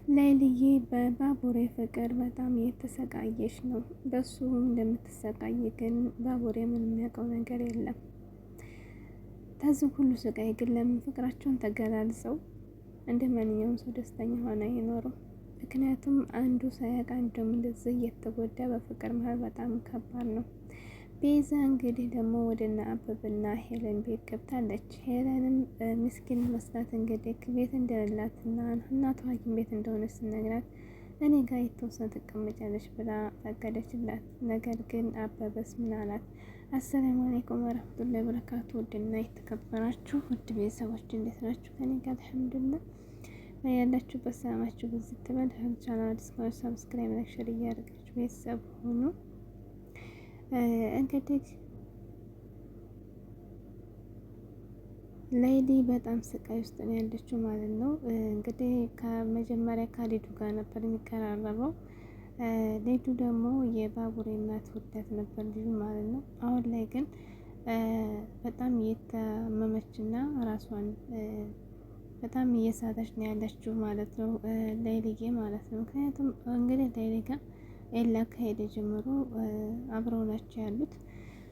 ላይልዬ በባቡሬ ፍቅር በጣም እየተሰቃየች ነው። በሱ እንደምትሰቃይ ግን ባቡሬ ምን የሚያውቀው ነገር የለም። ከዚህ ሁሉ ስቃይ ግን ለምን ፍቅራቸውን ተገላልጸው እንደ ማንኛውም ሰው ደስተኛ ሆነ አይኖሩም? ምክንያቱም አንዱ ሳያውቅ አንዱም እንደዚህ እየተጎዳ በፍቅር መሀል በጣም ከባድ ነው። ቤዛ እንግዲህ ደግሞ ወደና አበብና ሄለን ቤት ገብታለች። ሄለንም ምስኪን መስላት እንግዲህ ቤት እንደሌላትና እናቷ ሐኪም ቤት እንደሆነ ስነግራት እኔ ጋር የተወሰነ ትቀመጫለች ብላ ፈቀደችላት። ነገር ግን አበበስ ምን አላት? አሰላሙ አለይኩም ወረህመቱላሂ ወበረካቱ። ውድና የተከበራችሁ ውድ ቤተሰቦች እንዴት ናችሁ? ከኔ ጋር አልሐምዱሊላህ። ያላችሁበት ሰላማችሁ ብዙ ትበል። ቻናል ዲስኮቨር ሰብስክራይብ ላይክ ሼር እያደረጋችሁ ቤተሰብ ሁኑ። እንግዲህ ሌሊ በጣም ስቃይ ውስጥ ነው ያለችው ማለት ነው። እንግዲህ ከመጀመሪያ ከሊዱ ጋር ነበር የሚቀራረበው። ሊዱ ደግሞ የባቡሬ እናት ወዳት ነበር ልጁ ማለት ነው። አሁን ላይ ግን በጣም እየተመመችና ራሷን በጣም እየሳተች ነው ያለችው ማለት ነው ሌሊዬ ማለት ነው። ምክንያቱም እንግዲህ ሌሊ ጋር ኤላ ከሄደ ጀምሮ አብረው ናቸው ያሉት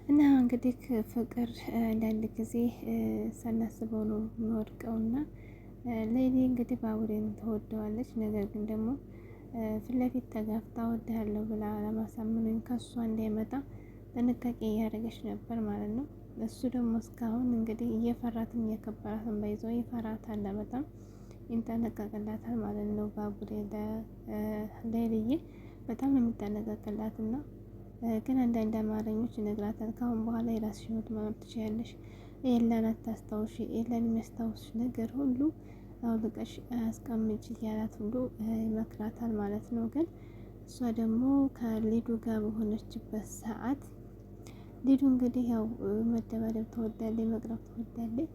እና እንግዲህ ፍቅር አንዳንድ ጊዜ ሳናስበው ነው የሚወድቀው እና ሌሊ እንግዲህ ባቡሬን ትወደዋለች። ነገር ግን ደግሞ ፊት ለፊት ተጋፍጣ እወድሃለሁ ብላ ለማሳመን ከሷ እንዳይመጣ ጥንቃቄ እያደረገች ነበር ማለት ነው። እሱ ደግሞ እስካሁን እንግዲህ እየፈራትም እየከበራትም ባይዘው ይፈራታል፣ በጣም ይንጠነቀቅላታል ማለት ነው። ባቡሬ ለሌሊዬ በጣም ነው የሚጠነቀቅላት እና ግን አንዳንድ አማርኞች ይነግራታል። ካሁን በኋላ የራስሽን ህይወት መኖር ትችያለሽ፣ ኤላን አታስታውሺ፣ ኤላን የሚያስታውስሽ ነገር ሁሉ አውልቀሽ አስቀምጪ እያላት ሁሉ ይመክራታል ማለት ነው። ግን እሷ ደግሞ ከሊዱ ጋር በሆነችበት ሰዓት ሊዱ እንግዲህ ያው መደባደብ ትወዳለች፣ መቅረብ ትወዳለች።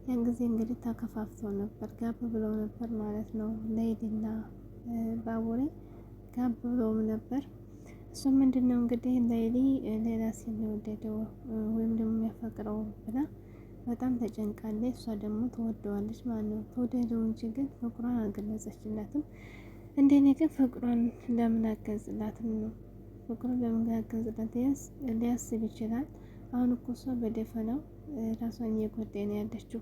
ያን ጊዜ እንግዲህ ተከፋፍተው ነበር፣ ጋብ ብለው ነበር ማለት ነው። ሌሊና ባቡሬ ጋብ ብለውም ነበር። እሱ ምንድነው እንግዲህ ሌሊ ሌላ ሴት ነው የወደደው ወይም ደግሞ የሚያፈቅረው ብላ በጣም ተጨንቃለች። እሷ ደግሞ ትወደዋለች ማለት ነው። ተወደደው እንጂ ግን ፍቅሯን አልገለጸችላትም። እንደኔ ግን ፍቅሯን ለምን አገዝላትም ነው? ፍቅሩን ለምን አገዝላት ሊያስብ ይችላል። አሁን እኮ እሷ በደፈናው ራሷን እየጎዳች ነው ያለችው።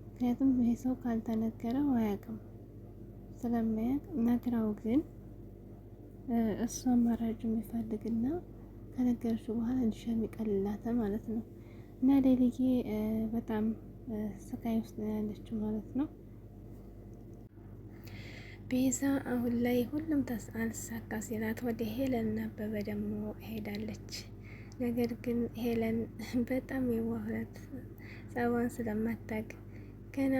ምክንያቱም ይሄ ሰው ካልተነገረው አያውቅም። ስለማያውቅ ነግራው ግን እሷ አማራጭ የሚፈልግና ከነገረችው በኋላ እንዲሻም ይቀልላታል ማለት ነው። እና ሌሊዬ በጣም ስቃይ ውስጥ ነው ያለችው ማለት ነው። ቤዛ አሁን ላይ ሁሉም አልሳካ ሲላት ወደ ሄለን እና አበበ ደግሞ ሄዳለች። ነገር ግን ሄለን በጣም የዋህላት ጸባን ስለማታውቅ ገና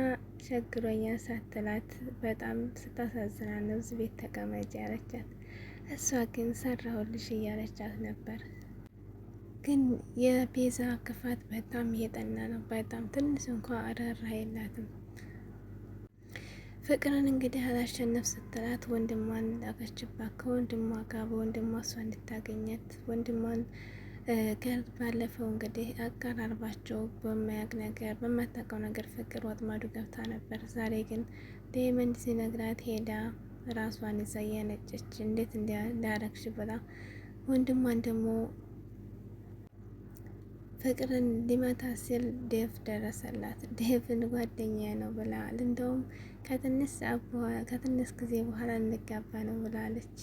ቸግሮኛ ሳትላት በጣም ስታሳዝናት ነው እዚህ ቤት ተቀመጭ ያለቻት። እሷ ግን ሰራሁልሽ እያለቻት ነበር። ግን የቤዛ ክፋት በጣም እየጠና ነው። በጣም ትንሽ እንኳ ርህራሄ የላትም። ፍቅርን እንግዲህ አላሸነፍ ስትላት ወንድሟን ላከችባት። ከወንድሟ ጋር በወንድሟ እሷ እንድታገኘት ወንድሟን ጋር ባለፈው እንግዲህ አቀራርባቸው በማያውቅ ነገር በማታውቀው ነገር ፍቅር ወጥመዱ ገብታ ነበር። ዛሬ ግን ዳይመንድ ሲነግራት ሄዳ ራሷን ይዛ እያነጨች እንዴት እንዳረግሽ ብላ ወንድሟን ደግሞ ፍቅርን ሊመታ ሲል ዴቭ ደረሰላት። ዴቭን ጓደኛ ነው ብላ እንደውም ከትንሽ ጊዜ በኋላ እንጋባ ነው ብላለች።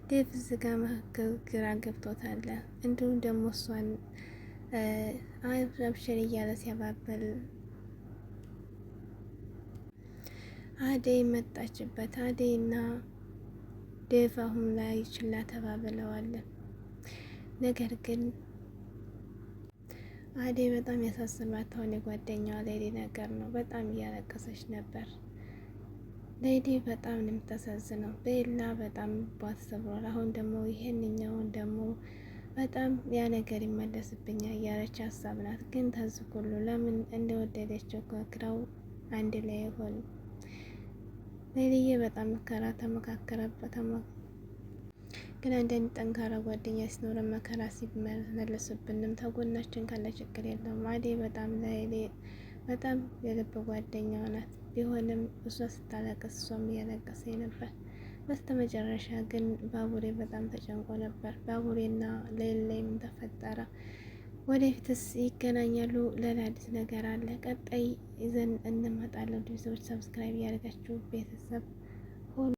ዴቭ ዝጋ መካከል ግራ ገብቶታል። እንዲሁም ደግሞ እሷን አብሽር እያለ ሲያባበል አደይ መጣችበት። አደይና ዴቭ አሁን ላይ ችላ ተባብለዋል። ነገር ግን አደይ በጣም ያሳስባት አሁን የጓደኛዋ ሌሊ ነገር ነው። በጣም እያለቀሰች ነበር። ሌሊ በጣም ነው የምታሳዝነው። ቤላ በጣም ባት ሰብሯል። አሁን ደግሞ ይሄንኛውን ደግሞ በጣም ያ ነገር ይመለስብኛል እያለች ሀሳብ ናት። ግን ተዝህ ሁሉ ለምን እንደወደደችው ከግራው አንድ ላይ ይሆን? ሌሊዬ በጣም መከራ ተመካከረበት። ግን አንዳንድ ጠንካራ ጓደኛ ሲኖረን መከራ ሲመለስብንም ተጎናችን ካለ ችግር የለውም። አደይ በጣም ለሌሊ በጣም የልብ ጓደኛዋ ናት። ቢሆንም እሷ ስታለቅስ እሷም እያለቀሰች ነበር። በስተመጨረሻ ግን ባቡሬ በጣም ተጨንቆ ነበር። ባቡሬና ሌሊት ምን ተፈጠረ? ወደፊትስ ይገናኛሉ? ሌላ አዲስ ነገር አለ? ቀጣይ ይዘን እንመጣለን። ሰዎች ሰብስክራይብ እያደረጋችሁ ቤተሰብ